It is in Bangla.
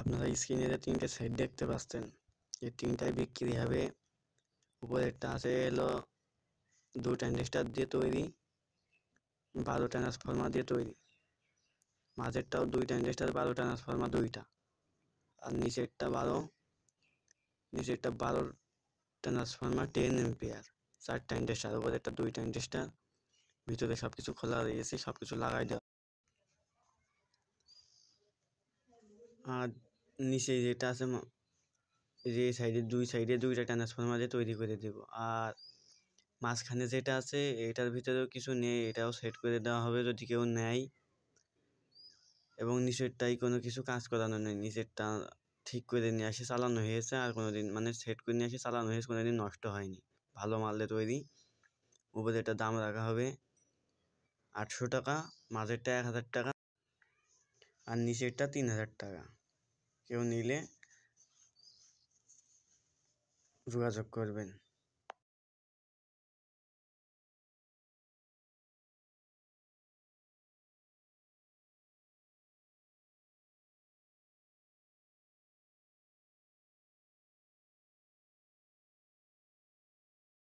আপনারা স্ক্রিনে যে তিনটে সেট দেখতে পাচ্ছেন, এই তিনটাই বিক্রি হবে। উপরেরটা আছে হলো 2 ট্রানজিস্টার দিয়ে তৈরি, 12 ট্রান্সফরমার দিয়ে তৈরি। মাঝেরটাও 2 ট্রানজিস্টার, 12 ট্রান্সফরমার 2টা। আর নিচেরটা 12 ট্রান্সফরমার 10 এম্পিয়ার, 4 ট্রানজিস্টার। উপরেরটা 2 ট্রানজিস্টার, ভিতরে সবকিছু খোলা রয়েছে, সবকিছু লাগাই দেওয়া। আর নিচে যেটা আছে, যে সাইডে 2 সাইডে 2টা ট্রান্সফরমার দিয়ে তৈরি করে দেব। আর মাঝখানে যেটা আছে এটার ভিতরেও কিছু নেই, এটাও সেট করে দেওয়া হবে যদি কেউ নেয়। এবং নিচেরটাই কোনো কিছু কাজ করানো নেই, নিচেরটা ঠিক করে নিয়ে আসে চালানো হয়েছে। আর কোনোদিন মানে সেট করে নিয়ে আসে চালানো হয়েছে, কোনোদিন নষ্ট হয়নি, ভালো মালে তৈরি। উপরে এটা দাম রাখা হবে 800 টাকা, মাঝেরটা 1000 টাকা, আর নিচেরটা 3000 টাকা। কেউ নিলে যোগাযোগ করবেন।